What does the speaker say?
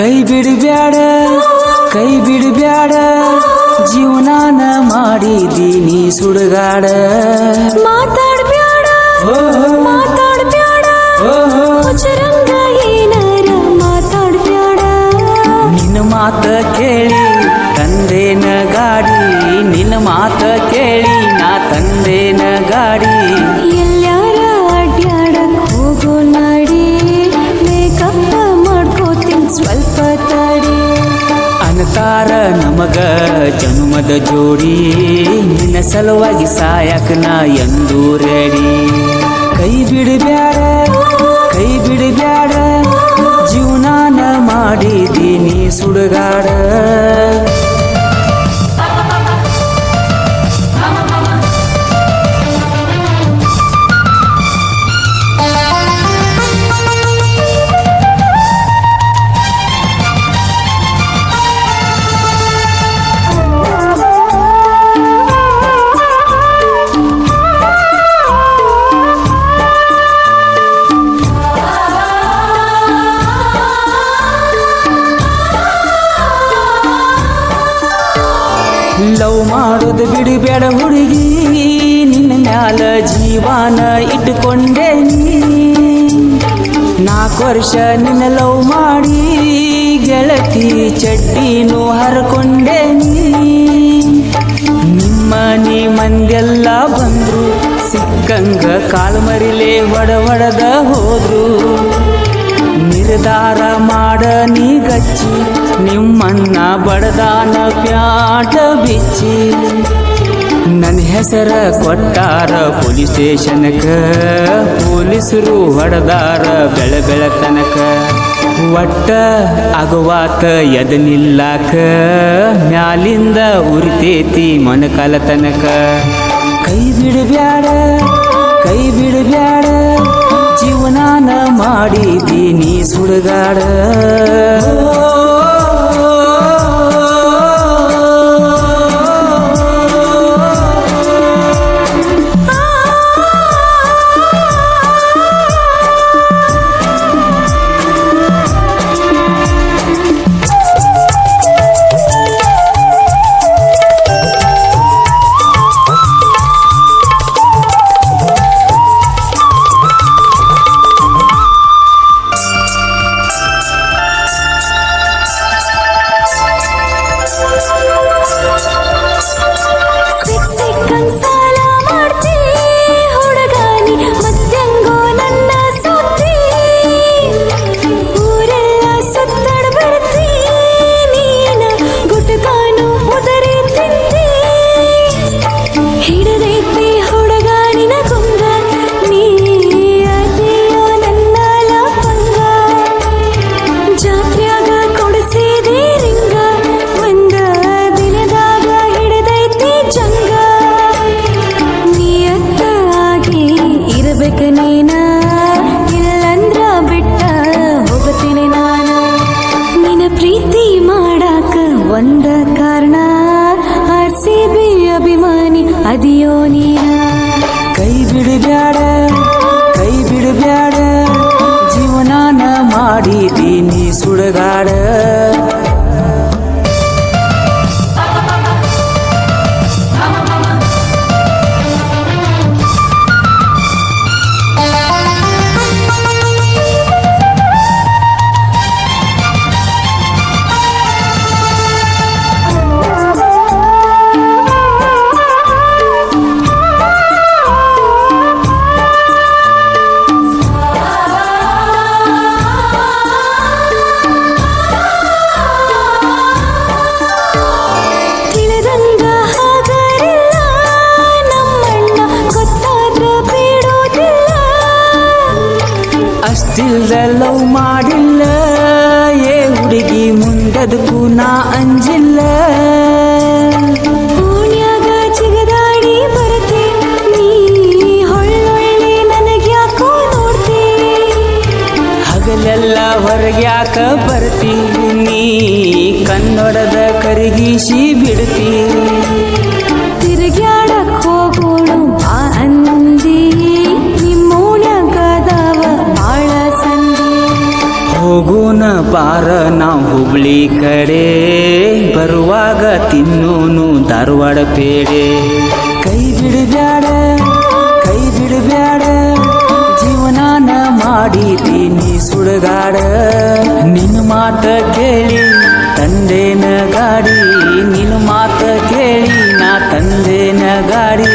ಕೈ ಬಿಡಬ್ಯಾಡ ಕೈ ಬಿಡಬ್ಯಾಡ ಜೀವನಾನ ಮಾಡಿದೀನಿ ಸುಡುಗಾಡ ಮಾತಾಡ್ಬ್ಯಾಡ ಮಾತಾಡ್ಬ್ಯಾಡ ಹುಚ್ಚರಂಗ ಏನಾರ ಮಾತಾಡ್ಬ್ಯಾಡ ನಿನ್ನ ಮಾತ ಕೇಳಿ ತಂದೇನ ಗಾಡಿ ನಿನ್ನ ಮಾತ ಕೇಳಿ ನಾ ತಂದೇನ ಗಾಡಿ ಎಲ್ಲಾರ ಅಡ್ಯಾಡಕ್ ಹೋಗೋ ನಾಡಿ ಮೇಕಪ್ಪ ಮಾಡ್ಕೋತೀನಿ ಸ್ವಲ್ಪ ತಡಿ ಅನತಾರ ನಮಗ ಜನುಮದ ಜೋಡಿ ನಿನ್ನ ಸಲುವಾಗಿ ಸಾಯಕ ನಾ ಎಂದೂ ರೆಡಿ ಕೈ ಬಿಡಬ್ಯಾಡ ಕೈ ಬಿಡಬ್ಯಾಡ ಜೀವನಾನ ಮಾಡಿದೀನಿ ಸುಡುಗಾಡ ಲವ್ ಮಾಡೋದು ಬಿಡಬೇಡ ಹುಡುಗಿ ನಿನ್ನ ಮ್ಯಾಲ ಜೀವಾನ ಇಟ್ಟುಕೊಂಡೇನಿ 4 ವರ್ಷ ನಿನ್ನ ಲವ್ ಮಾಡಿ ಗೆಳತಿ ಚಡ್ಡಿನೂ ಹರ್ಕೊಂಡೇನಿ ನಿಮ್ಮನೆ ಮಂದೆಲ್ಲ ಬಂದ್ರು ಸಿಕ್ಕಂಗ ಕಾಲು ಮರಿಲೇ ಹೊಡೆದ ಹೋದ್ರು ನಿರ್ಧಾರ ಮಾಡ ನೀ ಗಚ್ಚಿ ನಿಮ್ಮನ್ನ ಬಡದಾನ ಪ್ಯಾಟ ಬಿಚ್ಚಿ ನನ್ನ ಹೆಸರ ಕೊಟ್ಟಾರ ಪೊಲೀಸ್ ಸ್ಟೇಷನ್ಕ ಪೊಲೀಸರು ಹೊಡೆದಾರ ಬೆಳತನಕ ಒಟ್ಟ ಅಗವಾತ ಎದ ನಿಲ್ಲಾಕ ಮ್ಯಾಲಿಂದ ಉರಿತೇತಿ ಮೊಣಕಾಲ ತನಕ ಕೈ ಬಿಡಬ್ಯಾಡ ಕೈ ಬಿಡಬ್ಯಾಡ ಜೀವನಾನ ಮಾಡಿದೀನಿ ಸುಡುಗಾಡ ಇಲ್ಲಂದ್ರ ಬಿಟ್ಟ ಹೋಗತೀನಿ ನಾನು ನಿನ್ನ ಪ್ರೀತಿ ಮಾಡಾಕ ಒಂದ ಕಾರಣ RCB ಅಭಿಮಾನಿ ಅದಿಯೋ ನೀನ ಕೈ ಬಿಡಬ್ಯಾಡ ಕೈ ಬಿಡಬ್ಯಾಡ ಜೀವನಾನ ಮಾಡಿದೀನಿ ಸುಡುಗಾಡ ಅಷ್ಟಿಲ್ದ ಲವ್ ಮಾಡಿಲ್ಲ ಏ ಹುಡುಗಿ ಮುಂದದಕ್ಕೂ ನಾ ಅಂಜಿಲ್ಲ ಓಣ್ಯಾಗ ಚಿಗದಾಡಿ ಬರತಿ ನೀ ಹೊಳ್ಳೊಳ್ಳಿ ನನಗ್ಯಾಕೋ ನೋಡ್ತಿ ಹಗಲೆಲ್ಲ ಹೊರಗ್ಯಾಕ ಬರ್ತಿ ನೀ ಕನ್ನಡದ ಕರಗಿಸಿ ಬಿಡ್ತಿ ತಿರುಗ್ಯಾಡಕ್ ಹೋಗೋಣ ಅಂದಿ ನಿಮ್ಮೋಣ್ಯಾಗದವ ಬಾಳ ಸಂದಿ ಹೋಗೋಣ ಹೋಗುಣ ಬಾರ ನಾವು ಹುಬ್ಳಿ ಕಡೆ ಬರುವಾಗ ತಿನ್ನೋನು ಧಾರವಾಡ ಪೇಡೆ ಕೈ ಬಿಡಬ್ಯಾಡ ಜೀವನಾನ ಮಾಡಿದ್ದೀನಿ ಸುಡಗಾಡ ನಿನ್ನ ಮಾತ ಕೇಳಿ ತಂದೇನ ಗಾಡಿ ನಿನ್ನ ಮಾತ ಕೇಳಿ ನಾ ತಂದೇನ ಗಾಡಿ